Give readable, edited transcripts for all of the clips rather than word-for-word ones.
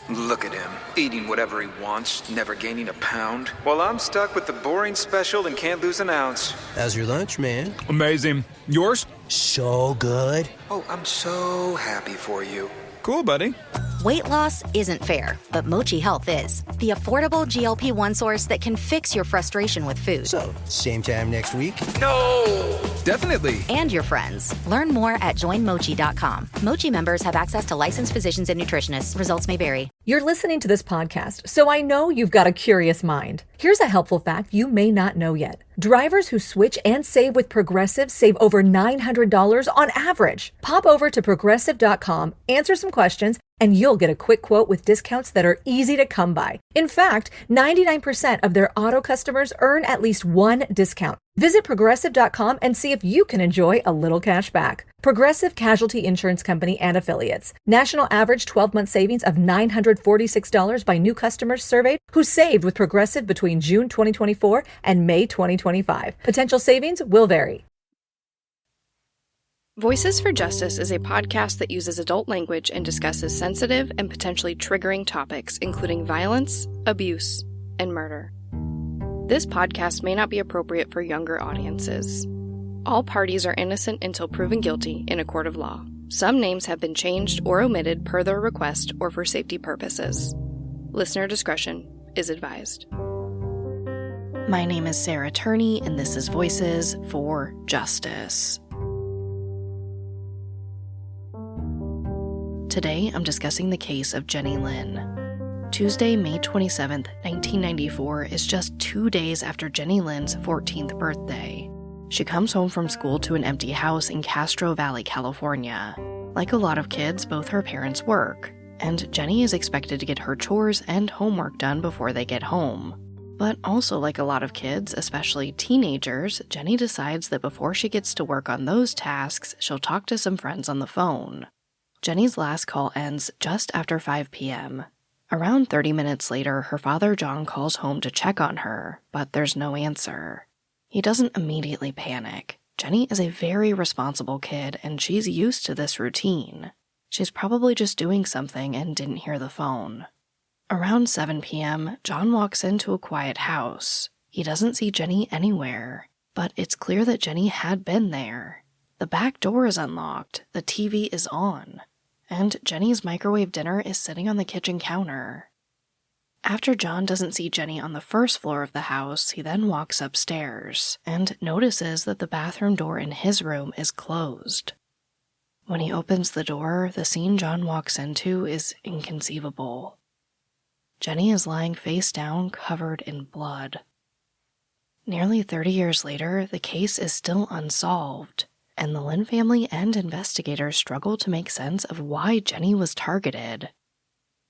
Look at him, eating whatever he wants, never gaining a pound. While I'm stuck with the boring special and can't lose an ounce. How's your lunch, man? Amazing. Yours? So good. Oh, I'm so happy for you. Cool, buddy. Weight loss isn't fair, but Mochi Health is. The affordable GLP-1 source that can fix your frustration with food. So, same time next week? No! Definitely. And your friends. Learn more at joinmochi.com. Mochi members have access to licensed physicians and nutritionists. Results may vary. You're listening to this podcast, so I know you've got a curious mind. Here's a helpful fact you may not know yet. Drivers who switch and save with Progressive save over $900 on average. Pop over to progressive.com, answer some questions, and you'll get a quick quote with discounts that are easy to come by. In fact, 99% of their auto customers earn at least one discount. Visit progressive.com and see if you can enjoy a little cash back. Progressive Casualty Insurance Company and Affiliates. National average 12-month savings of $946 by new customers surveyed who saved with Progressive between June 2024 and May 2025. Potential savings will vary. Voices for Justice is a podcast that uses adult language and discusses sensitive and potentially triggering topics, including violence, abuse, and murder. This podcast may not be appropriate for younger audiences. All parties are innocent until proven guilty in a court of law. Some names have been changed or omitted per their request or for safety purposes. Listener discretion is advised. My name is Sarah Turney, and this is Voices for Justice. Today, I'm discussing the case of Jenny Lin. Tuesday, May 27, 1994, is just 2 days after Jenny Lin's 14th birthday. She comes home from school to an empty house in Castro Valley, California. Like a lot of kids, both her parents work, and Jenny is expected to get her chores and homework done before they get home. But also like a lot of kids, especially teenagers, Jenny decides that before she gets to work on those tasks, she'll talk to some friends on the phone. Jenny's last call ends just after 5 p.m. Around 30 minutes later, her father John calls home to check on her, but there's no answer. He doesn't immediately panic. Jenny is a very responsible kid, and she's used to this routine. She's probably just doing something and didn't hear the phone. Around 7 p.m., John walks into a quiet house. He doesn't see Jenny anywhere, but it's clear that Jenny had been there. The back door is unlocked, the TV is on, and Jenny's microwave dinner is sitting on the kitchen counter. After John doesn't see Jenny on the first floor of the house, he then walks upstairs and notices that the bathroom door in his room is closed. When he opens the door, the scene John walks into is inconceivable. Jenny is lying face down, covered in blood. Nearly 30 years later, the case is still unsolved, and the Lin family and investigators struggle to make sense of why Jenny was targeted.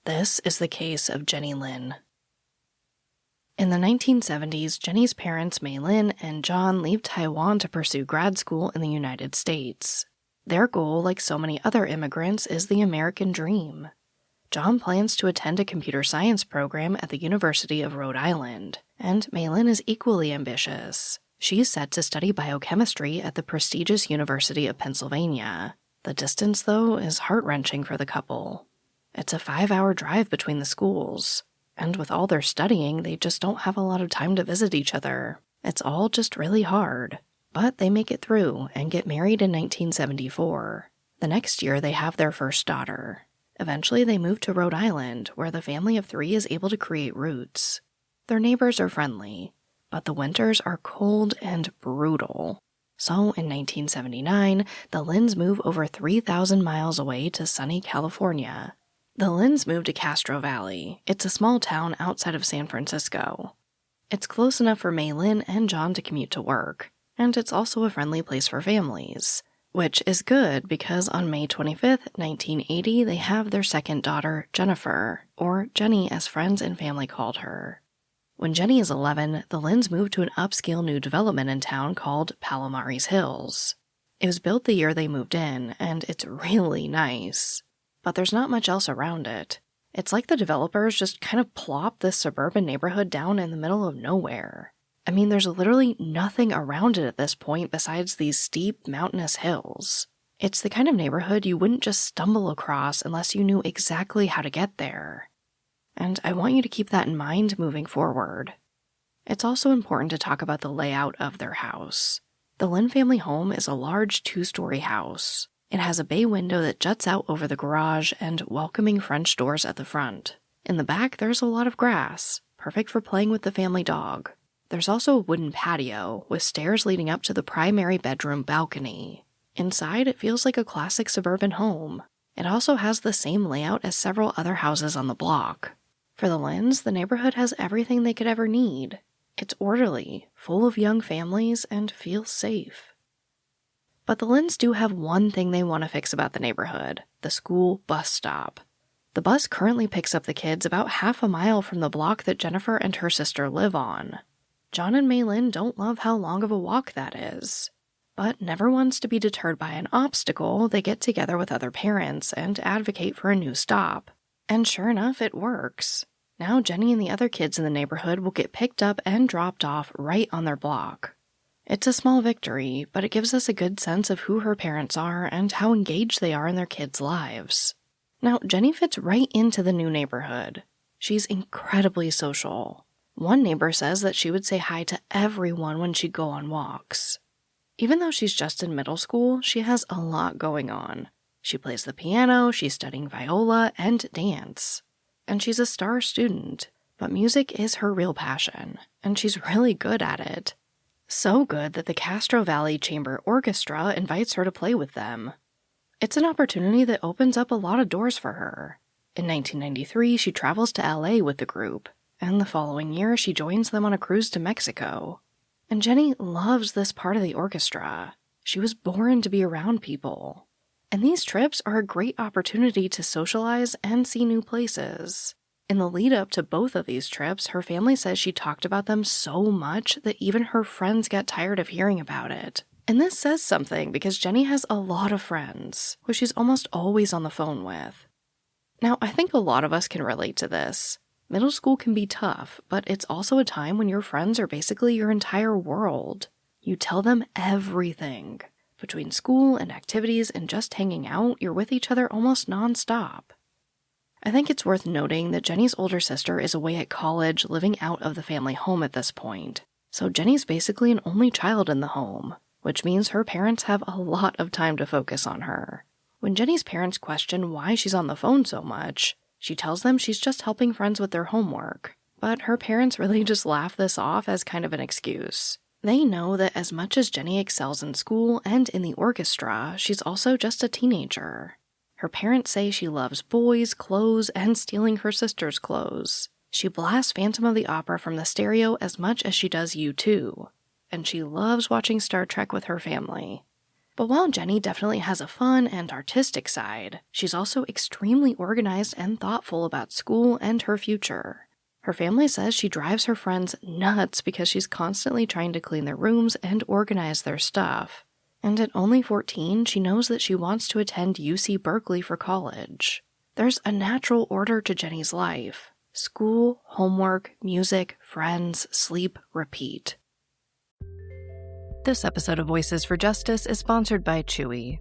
This is the case of Jenny Lin. In the 1970s, Jenny's parents, Mei Lin and John, leave Taiwan to pursue grad school in the United States. Their goal, like so many other immigrants, is the American dream. John plans to attend a computer science program at the University of Rhode Island, and Mei Lin is equally ambitious. She's set to study biochemistry at the prestigious University of Pennsylvania. The distance, though, is heart-wrenching for the couple. It's a 5-hour drive between the schools, and with all their studying, they just don't have a lot of time to visit each other. It's all just really hard. But they make it through and get married in 1974. The next year, they have their first daughter. Eventually, they move to Rhode Island, where the family of 3 is able to create roots. Their neighbors are friendly, but the winters are cold and brutal. So, in 1979, the Lins move over 3,000 miles away to sunny California. The Lins move to Castro Valley. It's a small town outside of San Francisco. It's close enough for Mei Lin and John to commute to work, and it's also a friendly place for families. Which is good because on May 25th, 1980, they have their second daughter, Jennifer, or Jenny as friends and family called her. When Jenny is 11, the Lins move to an upscale new development in town called Palomares Hills. It was built the year they moved in, and it's really nice. But there's not much else around it. It's like the developers just kind of plopped this suburban neighborhood down in the middle of nowhere. I mean, there's literally nothing around it at this point besides these steep, mountainous hills. It's the kind of neighborhood you wouldn't just stumble across unless you knew exactly how to get there. and I want you to keep that in mind moving forward. It's also important to talk about the layout of their house. The Lin family home is a large 2-story house. It has a bay window that juts out over the garage and welcoming French doors at the front. In the back, there's a lot of grass, perfect for playing with the family dog. There's also a wooden patio with stairs leading up to the primary bedroom balcony. Inside, it feels like a classic suburban home. It also has the same layout as several other houses on the block. For the Lins, the neighborhood has everything they could ever need. It's orderly, full of young families, and feels safe. But the Lins do have one thing they want to fix about the neighborhood: the school bus stop. The bus currently picks up the kids about half a mile from the block that Jennifer and her sister live on. John and Mei Lin don't love how long of a walk that is. But never once to be deterred by an obstacle, they get together with other parents and advocate for a new stop. And sure enough, it works. Now Jenny and the other kids in the neighborhood will get picked up and dropped off right on their block. It's a small victory, but it gives us a good sense of who her parents are and how engaged they are in their kids' lives. Now, Jenny fits right into the new neighborhood. She's incredibly social. One neighbor says that she would say hi to everyone when she'd go on walks. Even though she's just in middle school, she has a lot going on. She plays the piano, she's studying viola and dance. And she's a star student, but music is her real passion, and she's really good at it. So good that the Castro Valley Chamber Orchestra invites her to play with them. It's an opportunity that opens up a lot of doors for her. In 1993, she travels to LA with the group, and the following year she joins them on a cruise to Mexico. And Jenny loves this part of the orchestra. She was born to be around people. And these trips are a great opportunity to socialize and see new places. In the lead up to both of these trips, her family says she talked about them so much that even her friends got tired of hearing about it. And this says something because Jenny has a lot of friends, who she's almost always on the phone with. Now, I think a lot of us can relate to this. Middle school can be tough, but it's also a time when your friends are basically your entire world. You tell them everything. Between school and activities and just hanging out, you're with each other almost nonstop. I think it's worth noting that Jenny's older sister is away at college, living out of the family home at this point. So Jenny's basically an only child in the home, which means her parents have a lot of time to focus on her. When Jenny's parents question why she's on the phone so much, she tells them she's just helping friends with their homework. But her parents really just laugh this off as kind of an excuse. They know that as much as Jenny excels in school and in the orchestra, she's also just a teenager. Her parents say she loves boys, clothes, and stealing her sister's clothes. She blasts Phantom of the Opera from the stereo as much as she does U2. And she loves watching Star Trek with her family. But while Jenny definitely has a fun and artistic side, she's also extremely organized and thoughtful about school and her future. Her family says she drives her friends nuts because she's constantly trying to clean their rooms and organize their stuff. And at only 14, she knows that she wants to attend UC Berkeley for college. There's a natural order to Jenny's life: school, homework, music, friends, sleep, repeat. This episode of Voices for Justice is sponsored by Chewy.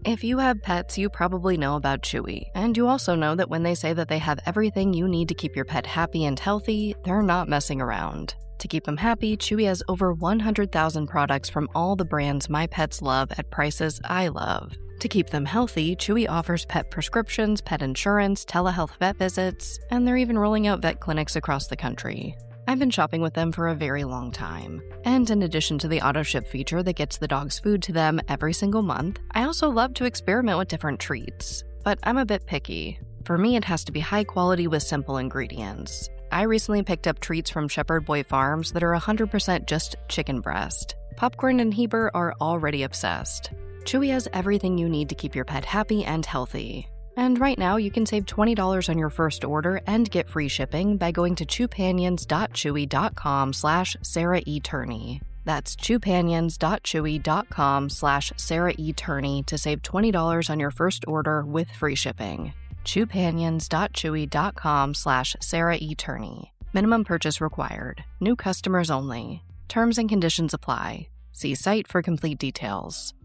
If you have pets, you probably know about Chewy, and you also know that when they say that they have everything you need to keep your pet happy and healthy, they're not messing around. To keep them happy, Chewy has over 100,000 products from all the brands my pets love at prices I love. To keep them healthy, Chewy offers pet prescriptions, pet insurance, telehealth vet visits, and they're even rolling out vet clinics across the country. I've been shopping with them for a very long time. And in addition to the auto-ship feature that gets the dog's food to them every single month, I also love to experiment with different treats. But I'm a bit picky. For me, it has to be high quality with simple ingredients. I recently picked up treats from Shepherd Boy Farms that are 100% just chicken breast. Popcorn and Heber are already obsessed. Chewy has everything you need to keep your pet happy and healthy. And right now, you can save $20 on your first order and get free shipping by going to chewpanions.chewy.com/Sarah E. Turney. That's chewpanions.chewy.com/Sarah E. Turney to save $20 on your first order with free shipping. chewpanions.chewy.com/Sarah E. Turney. Minimum purchase required. New customers only. Terms and conditions apply. See site for complete details.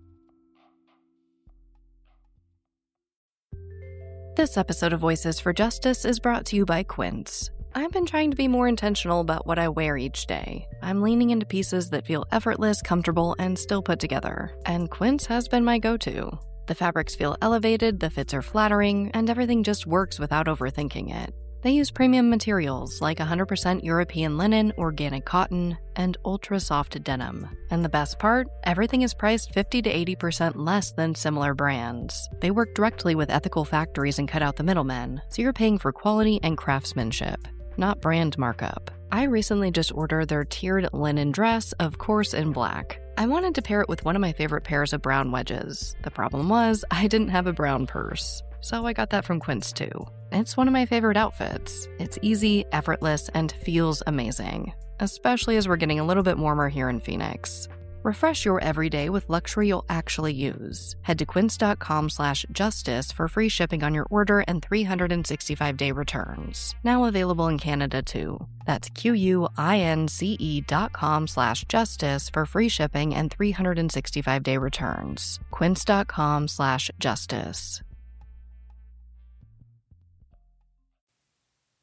This episode of Voices for Justice is brought to you by Quince. I've been trying to be more intentional about what I wear each day. I'm leaning into pieces that feel effortless, comfortable, and still put together. And Quince has been my go-to. The fabrics feel elevated, the fits are flattering, and everything just works without overthinking it. They use premium materials like 100% European linen, organic cotton, and ultra-soft denim. And the best part? Everything is priced 50 to 80% less than similar brands. They work directly with ethical factories and cut out the middlemen, so you're paying for quality and craftsmanship, not brand markup. I recently just ordered their tiered linen dress, of course in black. I wanted to pair it with one of my favorite pairs of brown wedges. The problem was, I didn't have a brown purse. So I got that from Quince too. It's one of my favorite outfits. It's easy, effortless, and feels amazing, especially as we're getting a little bit warmer here in Phoenix. Refresh your everyday with luxury you'll actually use. Head to quince.com/justice for free shipping on your order and 365-day returns. Now available in Canada too. That's QUINCE.com/justice for free shipping and 365-day returns. Quince.com/justice.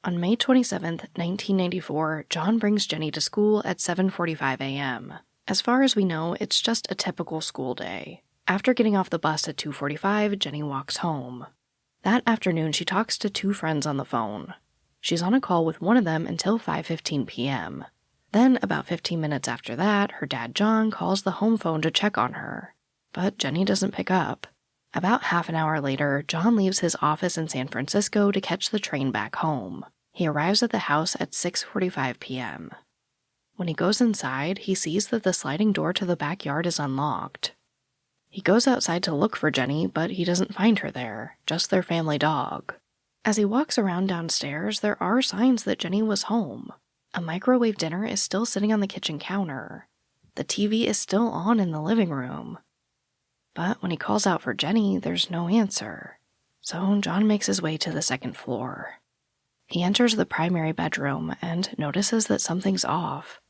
On May 27, 1994, John brings Jenny to school at 7:45 a.m. As far as we know, it's just a typical school day. After getting off the bus at 2:45, Jenny walks home. That afternoon, she talks to two friends on the phone. She's on a call with one of them until 5:15 p.m. Then, about 15 minutes after that, her dad John calls the home phone to check on her. But Jenny doesn't pick up. About half an hour later, John leaves his office in San Francisco to catch the train back home. He arrives at the house at 6:45 p.m. When he goes inside, he sees that the sliding door to the backyard is unlocked. He goes outside to look for Jenny, but he doesn't find her there, just their family dog. As he walks around downstairs, there are signs that Jenny was home. A microwave dinner is still sitting on the kitchen counter. The TV is still on in the living room. But when he calls out for Jenny, there's no answer. So John makes his way to the second floor. He enters the primary bedroom and notices that something's off.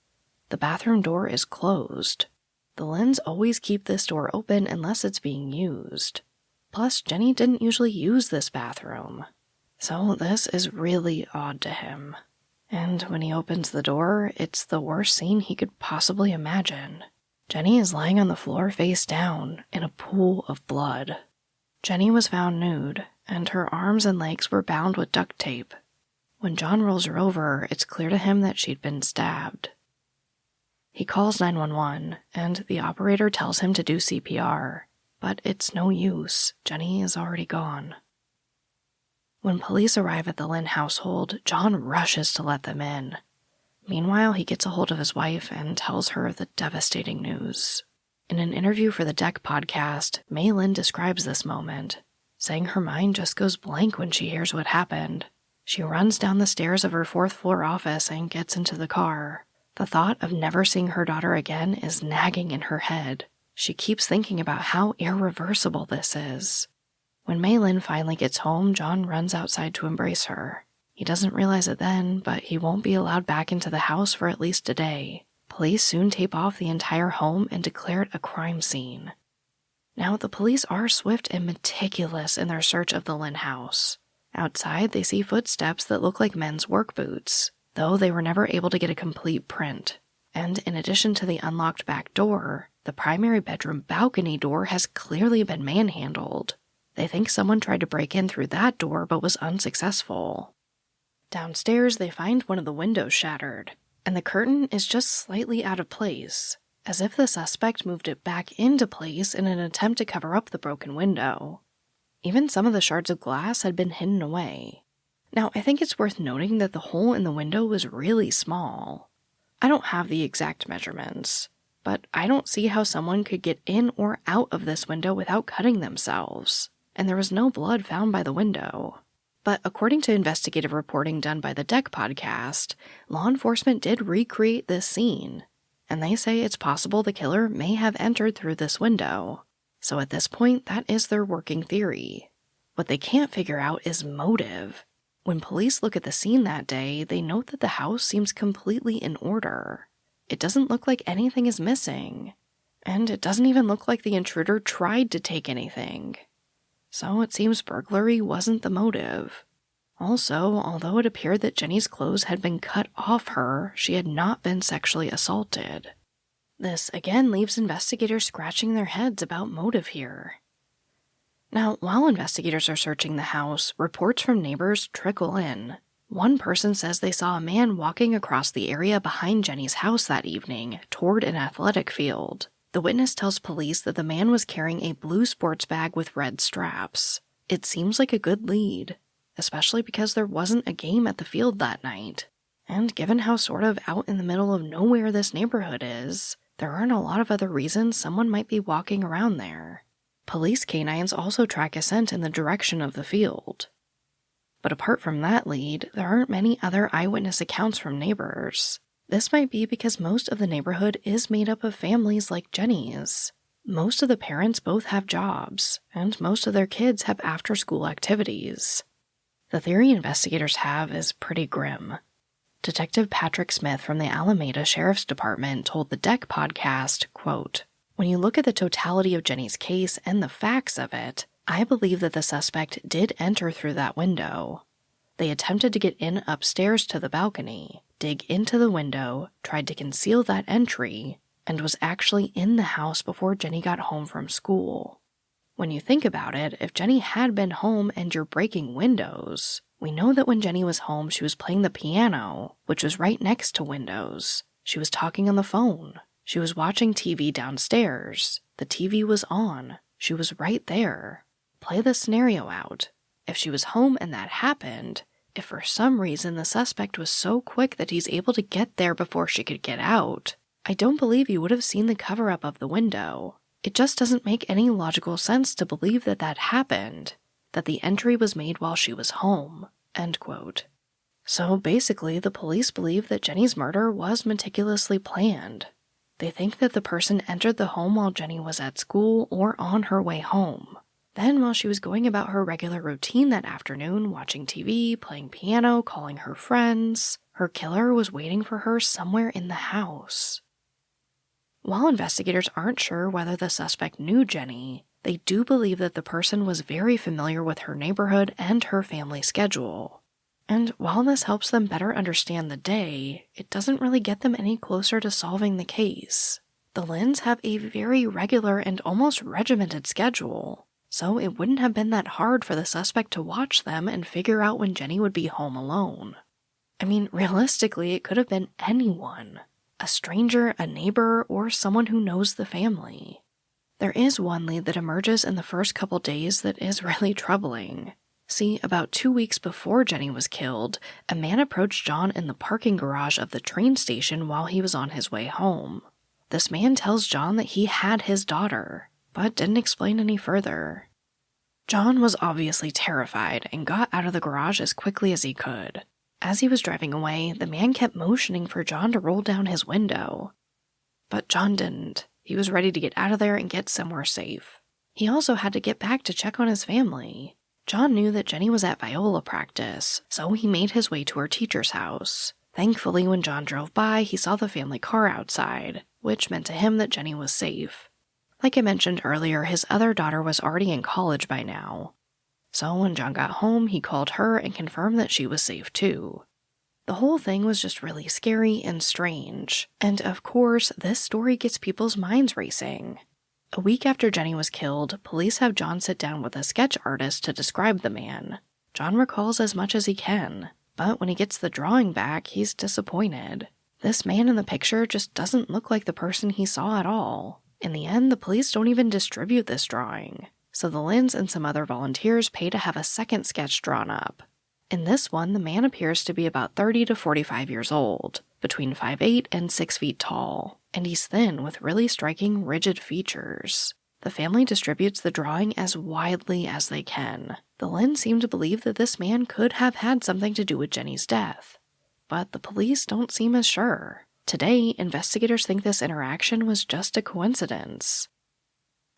The bathroom door is closed. The Lins always keep this door open unless it's being used. Plus, Jenny didn't usually use this bathroom. So this is really odd to him. And when he opens the door, it's the worst scene he could possibly imagine. Jenny is lying on the floor face down in a pool of blood. Jenny was found nude, and her arms and legs were bound with duct tape. When John rolls her over, it's clear to him that she'd been stabbed. He calls 911, and the operator tells him to do CPR, but it's no use. Jenny is already gone. When police arrive at the Lin household, John rushes to let them in. Meanwhile, he gets a hold of his wife and tells her the devastating news. In an interview for the Deck podcast, May Lin describes this moment, saying her mind just goes blank when she hears what happened. She runs down the stairs of her fourth-floor office and gets into the car. The thought of never seeing her daughter again is nagging in her head. She keeps thinking about how irreversible this is. When May Lin finally gets home, John runs outside to embrace her. He doesn't realize it then, but he won't be allowed back into the house for at least a day. Police soon tape off the entire home and declare it a crime scene. Now, the police are swift and meticulous in their search of the Lin house. Outside, they see footsteps that look like men's work boots, though they were never able to get a complete print. And in addition to the unlocked back door, the primary bedroom balcony door has clearly been manhandled. They think someone tried to break in through that door but was unsuccessful. Downstairs, they find one of the windows shattered, and the curtain is just slightly out of place, as if the suspect moved it back into place in an attempt to cover up the broken window. Even some of the shards of glass had been hidden away. Now, I think it's worth noting that the hole in the window was really small. I don't have the exact measurements, but I don't see how someone could get in or out of this window without cutting themselves, and there was no blood found by the window. But according to investigative reporting done by the Deck podcast, law enforcement did recreate this scene, and they say it's possible the killer may have entered through this window. So at this point, that is their working theory. What they can't figure out is motive. When police look at the scene that day, they note that the house seems completely in order. It doesn't look like anything is missing, and it doesn't even look like the intruder tried to take anything. so it seems burglary wasn't the motive. Also, although it appeared that Jenny's clothes had been cut off her, she had not been sexually assaulted. This again leaves investigators scratching their heads about motive here. Now, while investigators are searching the house, reports from neighbors trickle in. One person says they saw a man walking across the area behind Jenny's house that evening toward an athletic field. The witness tells police that the man was carrying a blue sports bag with red straps. It seems like a good lead, especially because there wasn't a game at the field that night. And given how sort of out in the middle of nowhere this neighborhood is, there aren't a lot of other reasons someone might be walking around there. Police canines also track a scent in the direction of the field. But apart from that lead, there aren't many other eyewitness accounts from neighbors. This might be because most of the neighborhood is made up of families like Jenny's. Most of the parents both have jobs, and most of their kids have after-school activities. The theory investigators have is pretty grim. Detective Patrick Smith from the Alameda Sheriff's Department told the Deck podcast, quote, "When you look at the totality of Jenny's case and the facts of it, I believe that the suspect did enter through that window. They attempted to get in upstairs to the balcony, dig into the window, tried to conceal that entry, and was actually in the house before Jenny got home from school. When you think about it, if Jenny had been home and you're breaking windows, we know that when Jenny was home, she was playing the piano, which was right next to windows. She was talking on the phone. She was watching TV downstairs. The TV was on. She was right there. Play the scenario out. If she was home and that happened, if for some reason the suspect was so quick that he's able to get there before she could get out, I don't believe you would have seen the cover-up of the window. It just doesn't make any logical sense to believe that that happened, that the entry was made while she was home." End quote. So basically, the police believe that Jenny's murder was meticulously planned. They think that the person entered the home while Jenny was at school or on her way home. Then, while she was going about her regular routine that afternoon, watching TV, playing piano, calling her friends, her killer was waiting for her somewhere in the house. While investigators aren't sure whether the suspect knew Jenny, they do believe that the person was very familiar with her neighborhood and her family schedule. And while this helps them better understand the day, it doesn't really get them any closer to solving the case. The Lins have a very regular and almost regimented schedule, so it wouldn't have been that hard for the suspect to watch them and figure out when Jenny would be home alone. I mean, realistically, it could have been anyone. A stranger, a neighbor, or someone who knows the family. There is one lead that emerges in the first couple days that is really troubling. See, about 2 weeks before Jenny was killed, a man approached John in the parking garage of the train station while he was on his way home. This man tells John that he had his daughter, but didn't explain any further. John was obviously terrified and got out of the garage as quickly as he could. As he was driving away, the man kept motioning for John to roll down his window. But John didn't. He was ready to get out of there and get somewhere safe. He also had to get back to check on his family. John knew that Jenny was at viola practice, so he made his way to her teacher's house. Thankfully, when John drove by, he saw the family car outside, which meant to him that Jenny was safe. Like I mentioned earlier, his other daughter was already in college by now. So when John got home, he called her and confirmed that she was safe too. The whole thing was just really scary and strange. And of course, this story gets people's minds racing. A week after Jenny was killed, police have John sit down with a sketch artist to describe the man. John recalls as much as he can, but when he gets the drawing back, he's disappointed. This man in the picture just doesn't look like the person he saw at all. In the end, the police don't even distribute this drawing. So the Lins and some other volunteers pay to have a second sketch drawn up. In this one, the man appears to be about 30 to 45 years old, between 5'8" and 6 feet tall, and he's thin with really striking rigid features. The family distributes the drawing as widely as they can. The Lins seem to believe that this man could have had something to do with Jenny's death, but the police don't seem as sure. Today, investigators think this interaction was just a coincidence.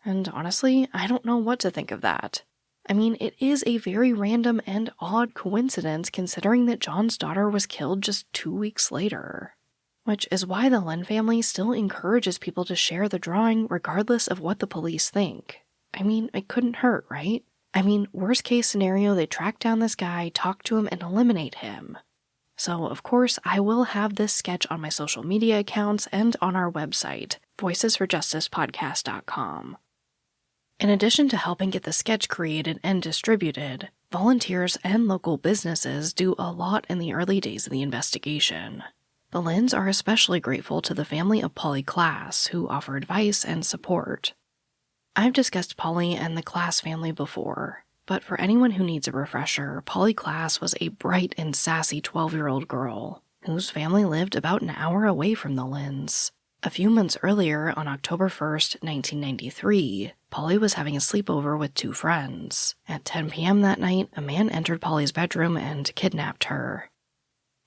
And honestly, I don't know what to think of that. I mean, it is a very random and odd coincidence considering that John's daughter was killed just 2 weeks later. Which is why the Lin family still encourages people to share the drawing regardless of what the police think. I mean, it couldn't hurt, right? I mean, worst case scenario, they track down this guy, talk to him, and eliminate him. So, of course, I will have this sketch on my social media accounts and on our website, voicesforjusticepodcast.com. In addition to helping get the sketch created and distributed, volunteers and local businesses do a lot in the early days of the investigation. The Lins are especially grateful to the family of Polly Klaas, who offer advice and support. I've discussed Polly and the Klaas family before, but for anyone who needs a refresher, Polly Klaas was a bright and sassy 12-year-old girl whose family lived about an hour away from the Lins. A few months earlier, on October 1st, 1993, Polly was having a sleepover with two friends. At 10 p.m. that night, a man entered Polly's bedroom and kidnapped her.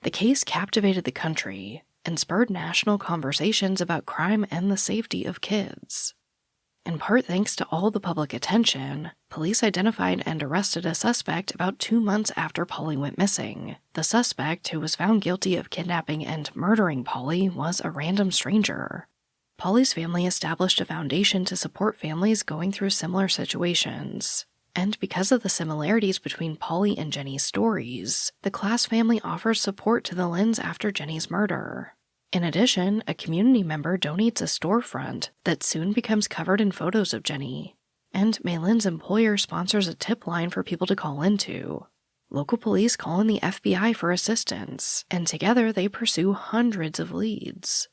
The case captivated the country and spurred national conversations about crime and the safety of kids. In part thanks to all the public attention, police identified and arrested a suspect about 2 months after Polly went missing. The suspect, who was found guilty of kidnapping and murdering Polly, was a random stranger. Polly's family established a foundation to support families going through similar situations. And because of the similarities between Polly and Jenny's stories, the Klaas family offers support to the Lins after Jenny's murder. In addition, a community member donates a storefront that soon becomes covered in photos of Jenny. And May Lin's employer sponsors a tip line for people to call into. Local police call in the FBI for assistance, and together they pursue hundreds of leads.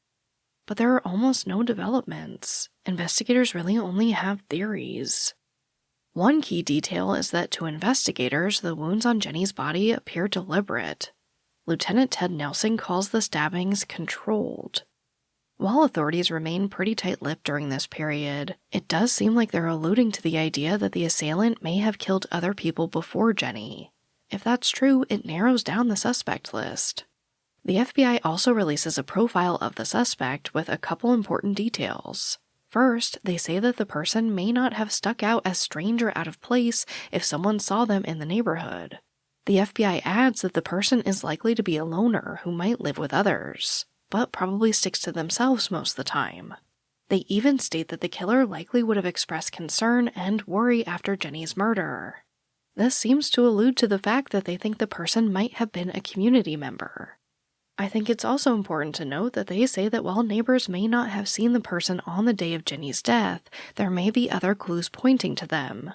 But there are almost no developments. Investigators really only have theories. One key detail is that to investigators, the wounds on Jenny's body appear deliberate. Lieutenant Ted Nelson calls the stabbings controlled. While authorities remain pretty tight-lipped during this period, it does seem like they're alluding to the idea that the assailant may have killed other people before Jenny. If that's true, it narrows down the suspect list. The FBI also releases a profile of the suspect with a couple important details. First, they say that the person may not have stuck out as strange or out of place if someone saw them in the neighborhood. The FBI adds that the person is likely to be a loner who might live with others, but probably sticks to themselves most of the time. They even state that the killer likely would have expressed concern and worry after Jenny's murder. This seems to allude to the fact that they think the person might have been a community member. I think it's also important to note that they say that while neighbors may not have seen the person on the day of Jenny's death, there may be other clues pointing to them.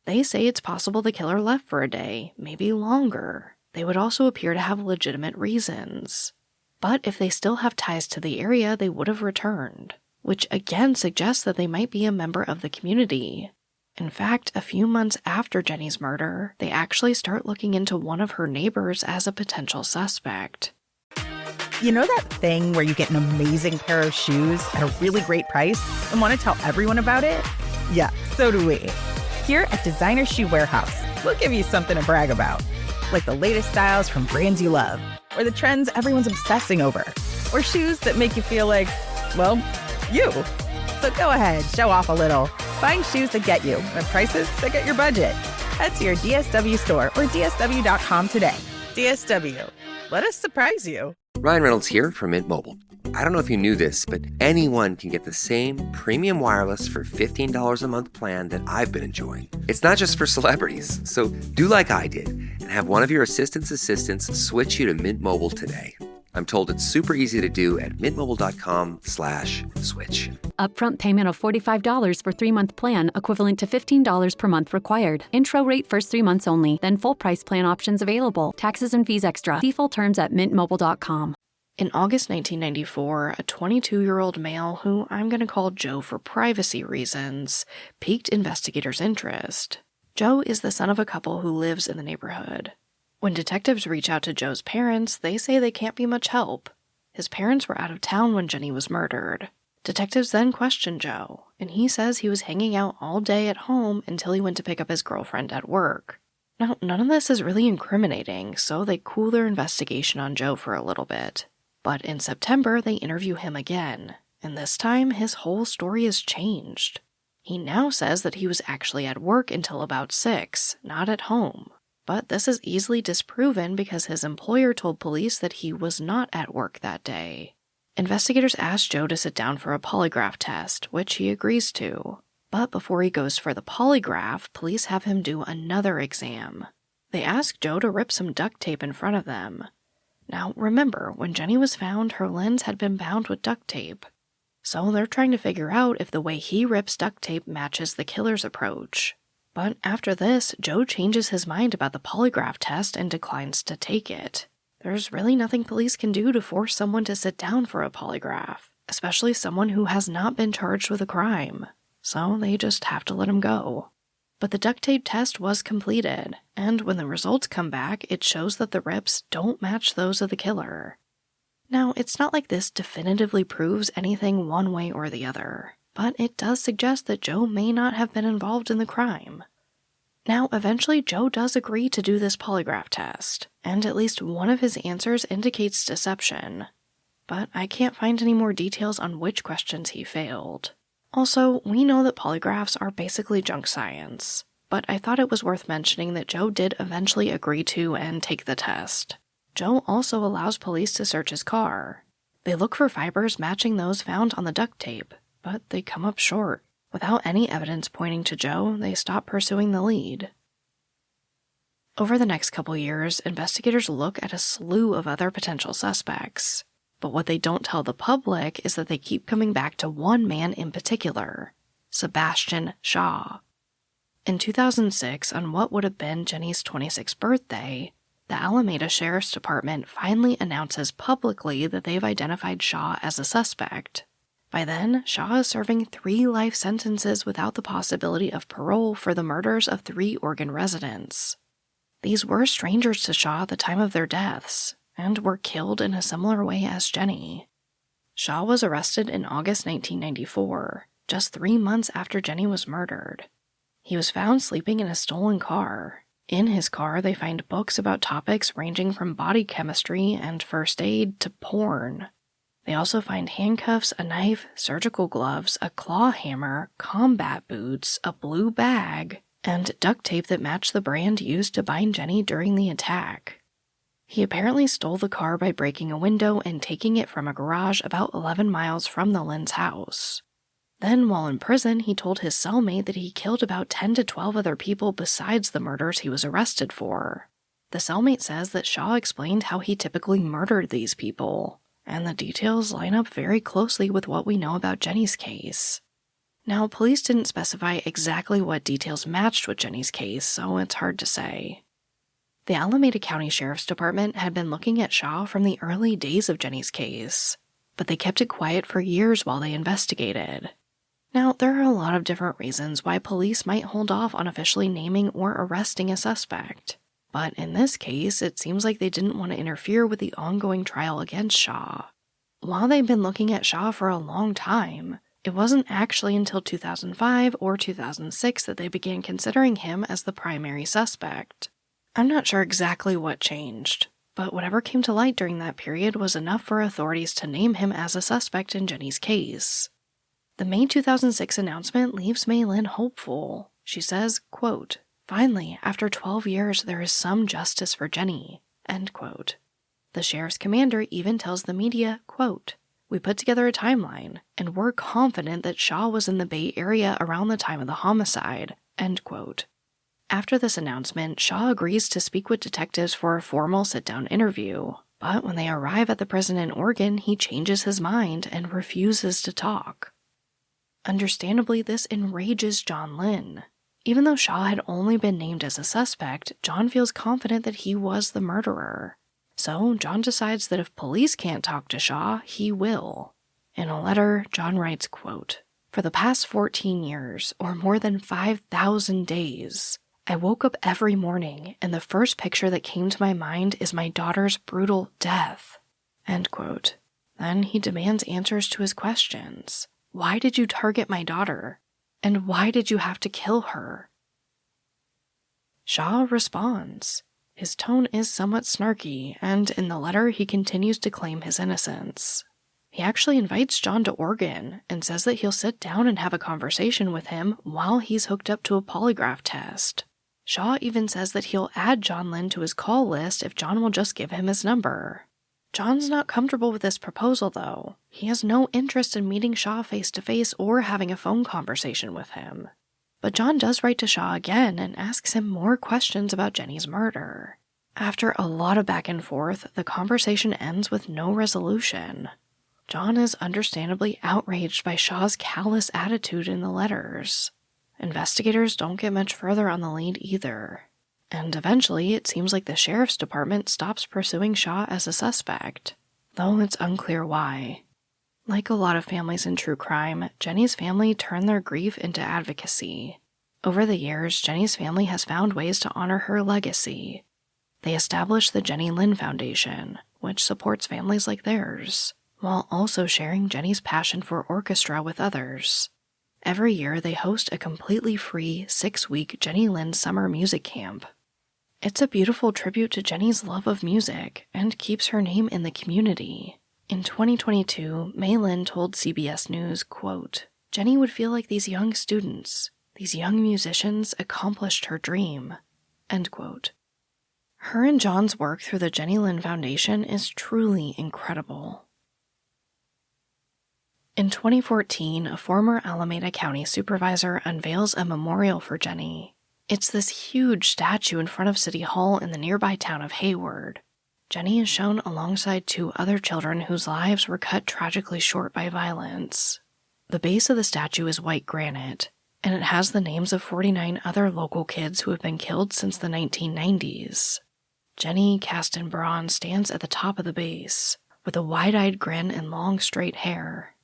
They say it's possible the killer left for a day, maybe longer. They would also appear to have legitimate reasons. But if they still have ties to the area, they would have returned, which again suggests that they might be a member of the community. In fact, a few months after Jenny's murder, they actually start looking into one of her neighbors as a potential suspect. You know that thing where you get an amazing pair of shoes at a really great price and want to tell everyone about it? Yeah, so do we. Here at Designer Shoe Warehouse, we'll give you something to brag about, like the latest styles from brands you love, or the trends everyone's obsessing over, or shoes that make you feel like, well, you. So go ahead, show off a little. Find shoes that get you at prices that get your budget. Head to your DSW store or DSW.com today. DSW, let us surprise you. Ryan Reynolds here from Mint Mobile. I don't know if you knew this, but anyone can get the same premium wireless for $15 a month plan that I've been enjoying. It's not just for celebrities. So do like I did and have one of your assistants switch you to Mint Mobile today. I'm told it's super easy to do at mintmobile.com/switch. Upfront payment of $45 for 3-month plan, equivalent to $15 per month required. Intro rate first 3 months only, then full price plan options available. Taxes and fees extra. See full terms at mintmobile.com. In August 1994, a 22-year-old male, who I'm going to call Joe for privacy reasons, piqued investigators' interest. Joe is the son of a couple who lives in the neighborhood. When detectives reach out to Joe's parents, they say they can't be much help. His parents were out of town when Jenny was murdered. Detectives then question Joe, and he says he was hanging out all day at home until he went to pick up his girlfriend at work. Now, none of this is really incriminating, so they cool their investigation on Joe for a little bit. But in September, they interview him again, and this time his whole story has changed. He now says that he was actually at work until about 6, not at home. But this is easily disproven because his employer told police that he was not at work that day. Investigators asked Joe to sit down for a polygraph test, which he agrees to. But before he goes for the polygraph, police have him do another exam. They ask Joe to rip some duct tape in front of them. Now, remember, when Jenny was found, her lens had been bound with duct tape. So they're trying to figure out if the way he rips duct tape matches the killer's approach. But after this, Joe changes his mind about the polygraph test and declines to take it. There's really nothing police can do to force someone to sit down for a polygraph, especially someone who has not been charged with a crime. So they just have to let him go. But the duct tape test was completed, and when the results come back, it shows that the rips don't match those of the killer. Now, it's not like this definitively proves anything one way or the other, but it does suggest that Joe may not have been involved in the crime. Now, eventually, Joe does agree to do this polygraph test, and at least one of his answers indicates deception. But I can't find any more details on which questions he failed. Also, we know that polygraphs are basically junk science, but I thought it was worth mentioning that Joe did eventually agree to and take the test. Joe also allows police to search his car. They look for fibers matching those found on the duct tape, but they come up short. Without any evidence pointing to Joe, they stop pursuing the lead. Over the next couple years, investigators look at a slew of other potential suspects. But what they don't tell the public is that they keep coming back to one man in particular, Sebastian Shaw. In 2006, on what would have been Jenny's 26th birthday, the Alameda Sheriff's Department finally announces publicly that they've identified Shaw as a suspect. By then, Shaw is serving 3 life sentences without the possibility of parole for the murders of 3 Oregon residents. These were strangers to Shaw at the time of their deaths, and were killed in a similar way as Jenny. Shaw was arrested in August 1994, just 3 months after Jenny was murdered. He was found sleeping in a stolen car. In his car, they find books about topics ranging from body chemistry and first aid to porn. They also find handcuffs, a knife, surgical gloves, a claw hammer, combat boots, a blue bag, and duct tape that matched the brand used to bind Jenny during the attack. He apparently stole the car by breaking a window and taking it from a garage about 11 miles from the Lin's house. Then, while in prison, he told his cellmate that he killed about 10 to 12 other people besides the murders he was arrested for. The cellmate says that Shaw explained how he typically murdered these people, and the details line up very closely with what we know about Jenny's case. Now, police didn't specify exactly what details matched with Jenny's case, so it's hard to say. The Alameda County Sheriff's Department had been looking at Shaw from the early days of Jenny's case, but they kept it quiet for years while they investigated. Now, there are a lot of different reasons why police might hold off on officially naming or arresting a suspect, but in this case, it seems like they didn't want to interfere with the ongoing trial against Shaw. While they've been looking at Shaw for a long time, it wasn't actually until 2005 or 2006 that they began considering him as the primary suspect. I'm not sure exactly what changed, but whatever came to light during that period was enough for authorities to name him as a suspect in Jenny's case. The May 2006 announcement leaves May Lin hopeful. She says, quote, "Finally, after 12 years, there is some justice for Jenny," end quote. The sheriff's commander even tells the media, quote, "We put together a timeline, and we're confident that Shaw was in the Bay Area around the time of the homicide," end quote. After this announcement, Shaw agrees to speak with detectives for a formal sit-down interview, but when they arrive at the prison in Oregon, he changes his mind and refuses to talk. Understandably, this enrages John Lin. Even though Shaw had only been named as a suspect, John feels confident that he was the murderer. So John decides that if police can't talk to Shaw, he will. In a letter, John writes, quote, "For the past 14 years, or more than 5,000 days, I woke up every morning, and the first picture that came to my mind is my daughter's brutal death," end quote. Then he demands answers to his questions. Why did you target my daughter? And why did you have to kill her? Shaw responds. His tone is somewhat snarky, and in the letter he continues to claim his innocence. He actually invites John to Oregon and says that he'll sit down and have a conversation with him while he's hooked up to a polygraph test. Shaw even says that he'll add John Lin to his call list if John will just give him his number. John's not comfortable with this proposal, though. He has no interest in meeting Shaw face-to-face or having a phone conversation with him. But John does write to Shaw again and asks him more questions about Jenny's murder. After a lot of back and forth, the conversation ends with no resolution. John is understandably outraged by Shaw's callous attitude in the letters. Investigators don't get much further on the lead either. And eventually, it seems like the sheriff's department stops pursuing Shaw as a suspect, though it's unclear why. Like a lot of families in true crime, Jenny's family turned their grief into advocacy. Over the years, Jenny's family has found ways to honor her legacy. They established the Jenny Lin Foundation, which supports families like theirs, while also sharing Jenny's passion for orchestra with others. Every year, they host a completely free 6-week Jenny Lin summer music camp. It's a beautiful tribute to Jenny's love of music and keeps her name in the community. In 2022, May Lin told CBS News, quote, "Jenny would feel like these young students, these young musicians accomplished her dream," end quote. Her and John's work through the Jenny Lin Foundation is truly incredible. In 2014, a former Alameda County supervisor unveils a memorial for Jenny. It's this huge statue in front of City Hall in the nearby town of Hayward. Jenny is shown alongside 2 other children whose lives were cut tragically short by violence. The base of the statue is white granite, and it has the names of 49 other local kids who have been killed since the 1990s. Jenny, cast in bronze, stands at the top of the base, with a wide-eyed grin and long, straight hair.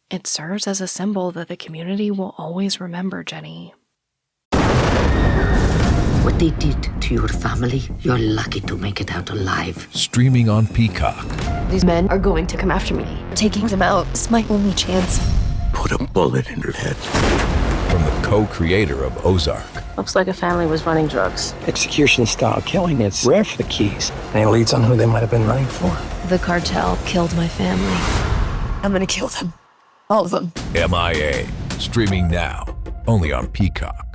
It serves as a symbol that the community will always remember Jenny. What they did to your family, you're lucky to make it out alive. Streaming on Peacock. These men are going to come after me. Taking them out is my only chance. Put a bullet in her head. From the co-creator of Ozark. Looks like a family was running drugs. Execution-style killing is rare for the Keys. Any leads on who they might have been running for? The cartel killed my family. I'm gonna kill them. All of them. MIA. Streaming now. Only on Peacock.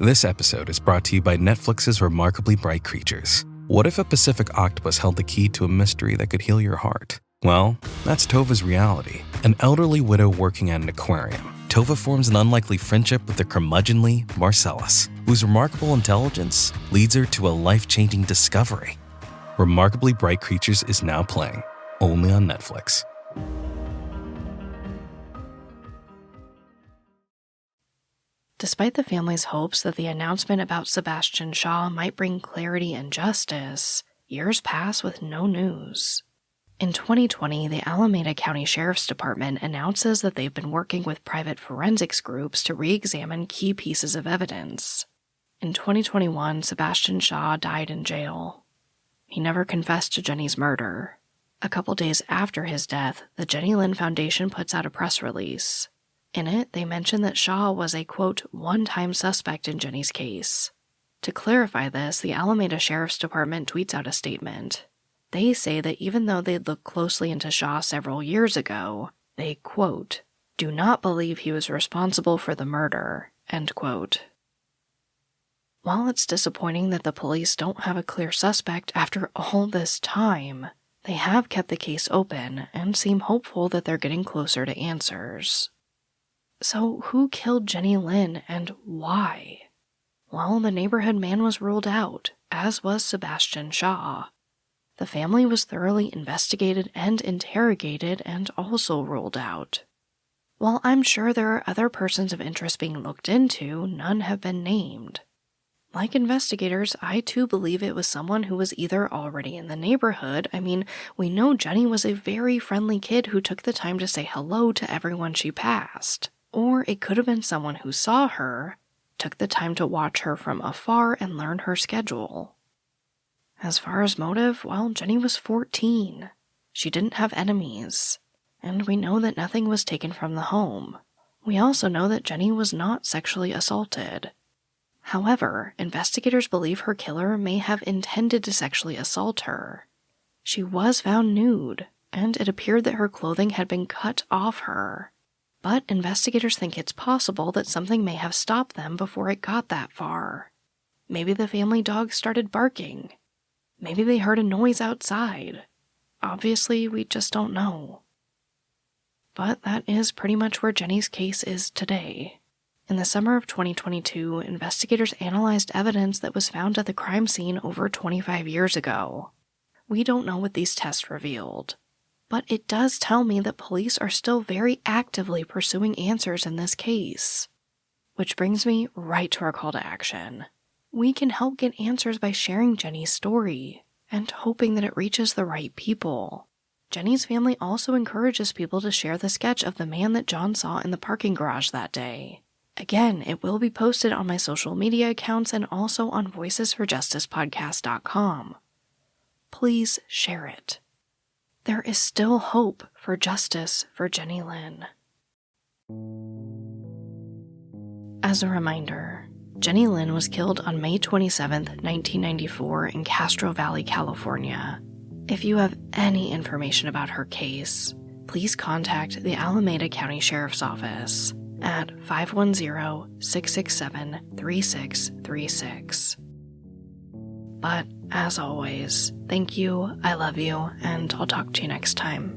This episode is brought to you by Netflix's Remarkably Bright Creatures. What if a Pacific octopus held the key to a mystery that could heal your heart? Well, that's Tova's reality. An elderly widow working at an aquarium. Tova forms an unlikely friendship with the curmudgeonly Marcellus, whose remarkable intelligence leads her to a life-changing discovery. Remarkably Bright Creatures is now playing, only on Netflix. Despite the family's hopes that the announcement about Sebastian Shaw might bring clarity and justice, years pass with no news. In 2020, the Alameda County Sheriff's Department announces that they've been working with private forensics groups to re-examine key pieces of evidence. In 2021, Sebastian Shaw died in jail. He never confessed to Jenny's murder. A couple days after his death, the Jenny Lin Foundation puts out a press release. In it, they mention that Shaw was a, quote, one-time suspect in Jenny's case. To clarify this, the Alameda Sheriff's Department tweets out a statement. They say that even though they'd looked closely into Shaw several years ago, they, quote, do not believe he was responsible for the murder, end quote. While it's disappointing that the police don't have a clear suspect after all this time, they have kept the case open and seem hopeful that they're getting closer to answers. So who killed Jenny Lin and why? Well, the neighborhood man was ruled out, as was Sebastian Shaw. The family was thoroughly investigated and interrogated and also ruled out. While I'm sure there are other persons of interest being looked into, none have been named. Like investigators, I too believe it was someone who was either already in the neighborhood. I mean, we know Jenny was a very friendly kid who took the time to say hello to everyone she passed. Or it could have been someone who saw her, took the time to watch her from afar and learn her schedule. As far as motive, well, Jenny was 14. She didn't have enemies. And we know that nothing was taken from the home. We also know that Jenny was not sexually assaulted. However, investigators believe her killer may have intended to sexually assault her. She was found nude, and it appeared that her clothing had been cut off her. But investigators think it's possible that something may have stopped them before it got that far. Maybe the family dog started barking. Maybe they heard a noise outside. obviously we just don't know. But that is pretty much where Jenny's case is today. In the summer of 2022, investigators analyzed evidence that was found at the crime scene over 25 years ago. We don't know what these tests revealed, but it does tell me that police are still very actively pursuing answers in this case. Which brings me right to our call to action. We can help get answers by sharing Jenny's story and hoping that it reaches the right people. Jenny's family also encourages people to share the sketch of the man that John saw in the parking garage that day. Again, it will be posted on my social media accounts and also on voicesforjusticepodcast.com. Please share it. There is still hope for justice for Jenny Lin. As a reminder, Jenny Lin was killed on May 27, 1994 in Castro Valley, California. If you have any information about her case, please contact the Alameda County Sheriff's Office at 510-667-3636. But, as always, thank you, I love you, and I'll talk to you next time.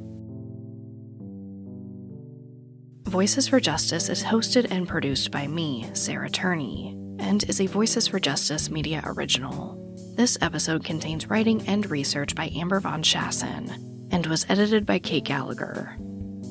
Voices for Justice is hosted and produced by me, Sarah Turney, and is a Voices for Justice media original. This episode contains writing and research by Amber Von Schassen, and was edited by Kate Gallagher.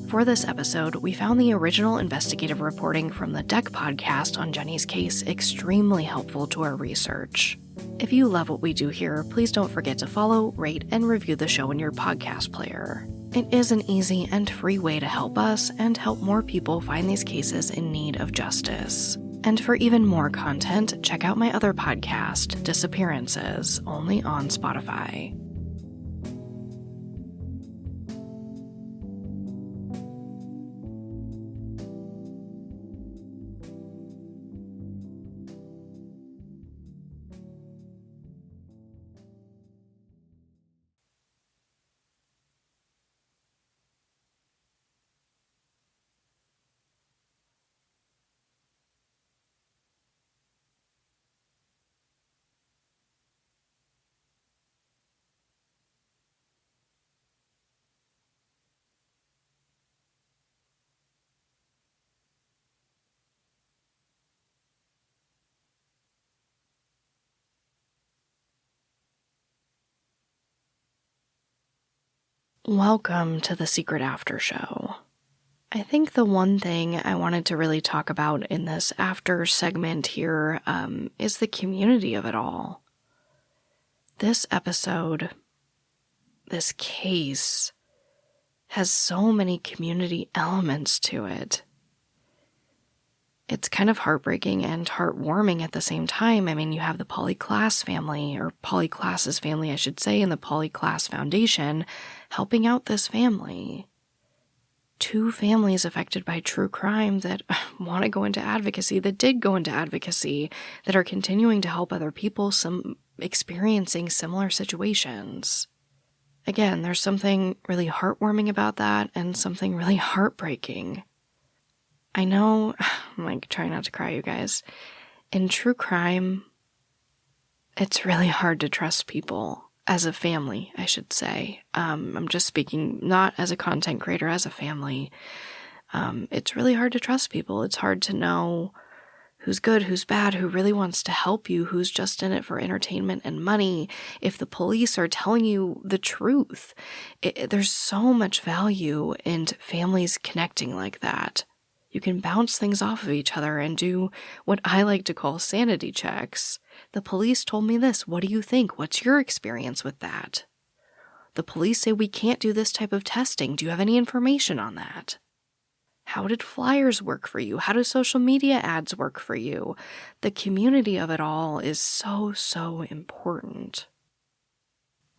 For this episode, we found the original investigative reporting from the Deck podcast on Jenny's case extremely helpful to our research. If you love what we do here, please don't forget to follow, rate, and review the show in your podcast player. It is an easy and free way to help us and help more people find these cases in need of justice. And for even more content, check out my other podcast, Disappearances, only on Spotify. Welcome to the Secret After Show. I think the one thing I wanted to really talk about in this after segment here is the community of it all. This episode, this case, has so many community elements to it. It's kind of heartbreaking and heartwarming at the same time. I mean, you have the Polyclass family, or Polyclass's family, I should say, and the Polyclass Foundation helping out this family. Two families affected by true crime that want to go into advocacy, that did go into advocacy, that are continuing to help other people experiencing similar situations. Again, there's something really heartwarming about that and something really heartbreaking. I know, I'm trying not to cry, you guys. In true crime, it's really hard to trust people. As a family, I should say. I'm just speaking not as a content creator, as a family. It's really hard to trust people. It's hard to know who's good, who's bad, who really wants to help you, who's just in it for entertainment and money. If the police are telling you the truth, there's so much value in families connecting like that. You can bounce things off of each other and do what I like to call sanity checks. The police told me this. What do you think? What's your experience with that? The police say we can't do this type of testing. Do you have any information on that? How did flyers work for you? How do social media ads work for you? The community of it all is so, so important.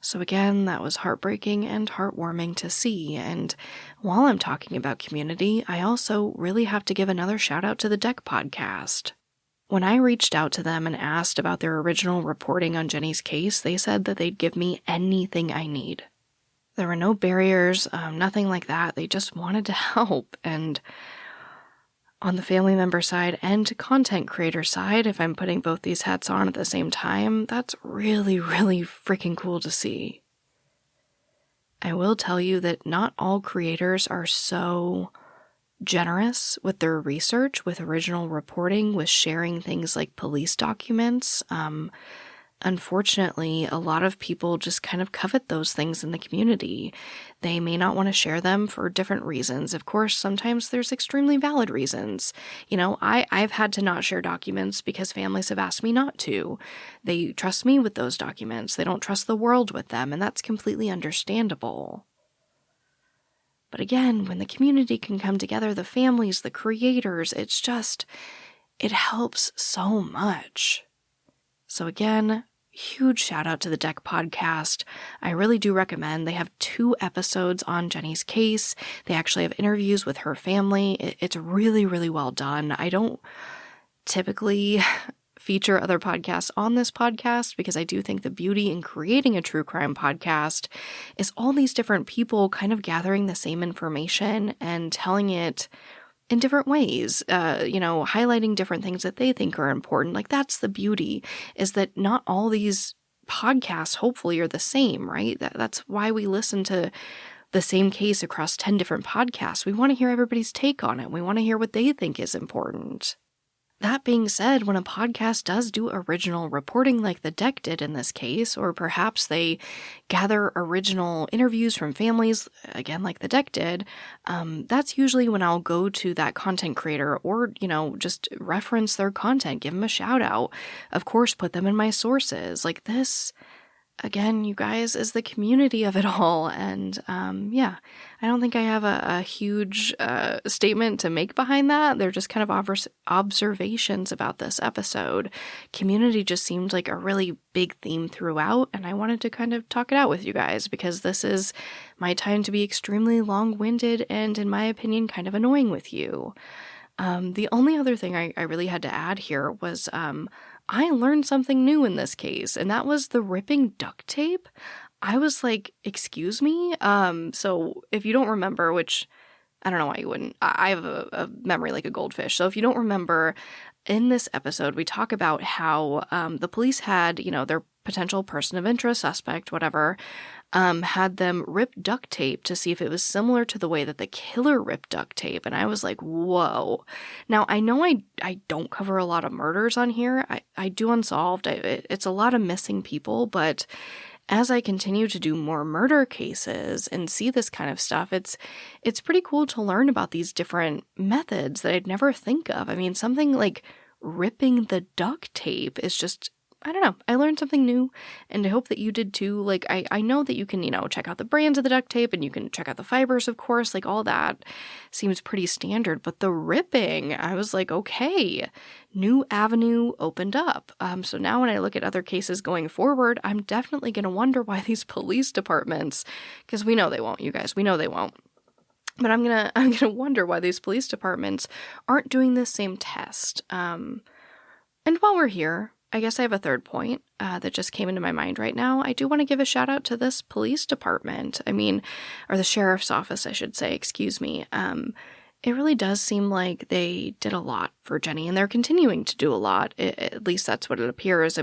So again, that was heartbreaking and heartwarming to see. And while I'm talking about community, I also really have to give another shout out to the Deck podcast. When I reached out to them and asked about their original reporting on Jenny's case, they said that they'd give me anything I need. There were no barriers, nothing like that. They just wanted to help. And on the family member side and content creator side, if I'm putting both these hats on at the same time, that's really, really freaking cool to see. I will tell you that not all creators are so generous with their research, with original reporting, with sharing things like police documents. Unfortunately, a lot of people just kind of covet those things in the community. They may not want to share them for different reasons. Of course, sometimes there's extremely valid reasons. You know, I've had to not share documents because families have asked me not to. They trust me with those documents. They don't trust the world with them, and that's completely understandable. But again, when the community can come together, the families, the creators, it helps so much. So again, huge shout out to the Deck podcast. I really do recommend. They have 2 episodes on Jenny's case. They actually have interviews with her family. It's really, really well done. I don't typically feature other podcasts on this podcast because I do think the beauty in creating a true crime podcast is all these different people kind of gathering the same information and telling it in different ways, highlighting different things that they think are important. Like, that's the beauty, is that not all these podcasts hopefully are the same, right? That's why we listen to the same case across 10 different podcasts. We want to hear everybody's take on it. We want to hear what they think is important. That being said, when a podcast does do original reporting like the Deck did in this case, or perhaps they gather original interviews from families, again like the Deck did, that's usually when I'll go to that content creator or, just reference their content, give them a shout out. Of course, put them in my sources. Like this, again, you guys, is the community of it all. And I don't think I have a huge statement to make behind that. They're just kind of observations about this episode. Community just seemed like a really big theme throughout, and I wanted to kind of talk it out with you guys because this is my time to be extremely long-winded and, in my opinion, kind of annoying with you. The only other thing I really had to add here was I learned something new in this case, and that was the ripping duct tape. I was like, excuse me? So if you don't remember, which I don't know why you wouldn't, I have a memory like a goldfish. So if you don't remember, in this episode, we talk about how the police had, their potential person of interest, suspect, whatever, had them rip duct tape to see if it was similar to the way that the killer ripped duct tape. And I was like, whoa. Now, I know I don't cover a lot of murders on here. I do Unsolved. It's a lot of missing people, but as I continue to do more murder cases and see this kind of stuff, it's pretty cool to learn about these different methods that I'd never think of. I mean, something like ripping the duct tape is just, I don't know. I learned something new, and I hope that you did too. Like, I know that you can, check out the brands of the duct tape, and you can check out the fibers, of course. Like, all that seems pretty standard. But the ripping, I was like, okay, new avenue opened up. So now when I look at other cases going forward, I'm definitely going to wonder why these police departments, because we know they won't, you guys. We know they won't. But I'm gonna wonder why these police departments aren't doing this same test. And while we're here, I guess I have a third point that just came into my mind right now. I do want to give a shout out to this police department. Or the sheriff's office, I should say, excuse me. It really does seem like they did a lot for Jenny, and they're continuing to do a lot. At least that's what it appears.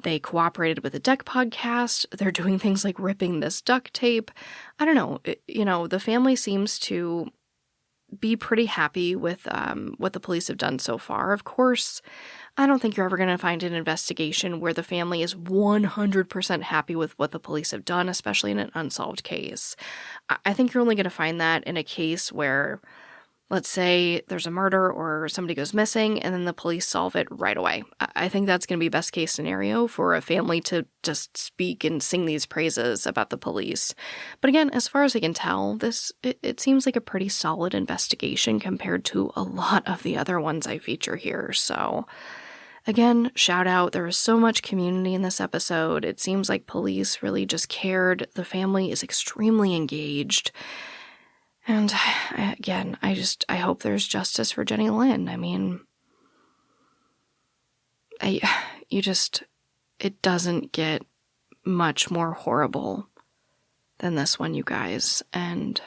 They cooperated with the Deck podcast. They're doing things like ripping this duct tape. I don't know. The family seems to be pretty happy with what the police have done so far. Of course, I don't think you're ever going to find an investigation where the family is 100% happy with what the police have done, especially in an unsolved case. I think you're only going to find that in a case where, let's say, there's a murder or somebody goes missing and then the police solve it right away. I think that's going to be best case scenario for a family to just speak and sing these praises about the police. But again, as far as I can tell, it seems like a pretty solid investigation compared to a lot of the other ones I feature here. So again, shout out. There was so much community in this episode. It seems like police really just cared. The family is extremely engaged. And again, I hope there's justice for Jenny Lin. It doesn't get much more horrible than this one, you guys. And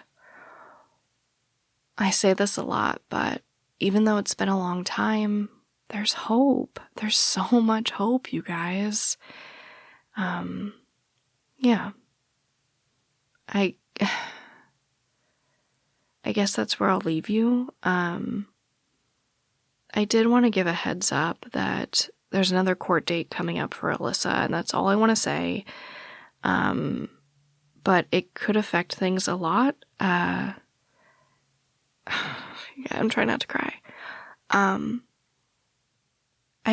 I say this a lot, but even though it's been a long time, there's hope. There's so much hope, you guys. Yeah. I guess that's where I'll leave you. I did want to give a heads up that there's another court date coming up for Alyssa, and that's all I want to say. But it could affect things a lot. Yeah, I'm trying not to cry. I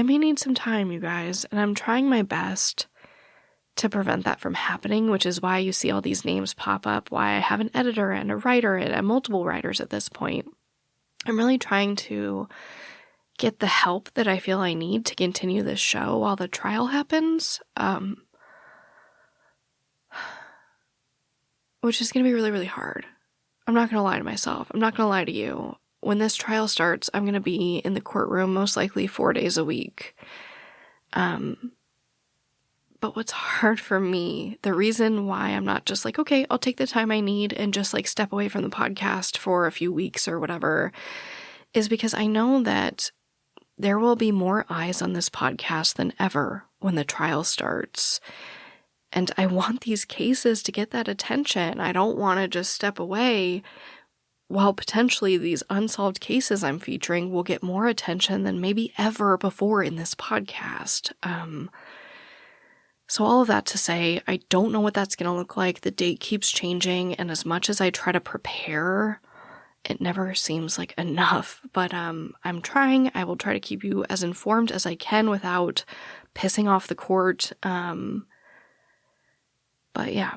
may need some time, you guys, and I'm trying my best to prevent that from happening, which is why you see all these names pop up, why I have an editor and a writer and multiple writers at this point. I'm really trying to get the help that I feel I need to continue this show while the trial happens, which is going to be really, really hard. I'm not going to lie to myself. I'm not going to lie to you. When this trial starts, I'm going to be in the courtroom most likely 4 days a week. But what's hard for me, the reason why I'm not just like, okay, I'll take the time I need and just like step away from the podcast for a few weeks or whatever, is because I know that there will be more eyes on this podcast than ever when the trial starts. And I want these cases to get that attention. I don't want to just step away while potentially these unsolved cases I'm featuring will get more attention than maybe ever before in this podcast. So all of that to say, I don't know what that's going to look like. The date keeps changing, and as much as I try to prepare, it never seems like enough. But I'm trying. I will try to keep you as informed as I can without pissing off the court. But yeah,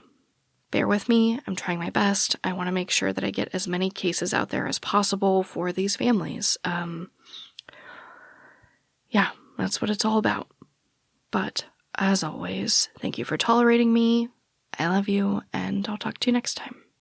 bear with me. I'm trying my best. I want to make sure that I get as many cases out there as possible for these families. Yeah, that's what it's all about. But as always, thank you for tolerating me. I love you, and I'll talk to you next time.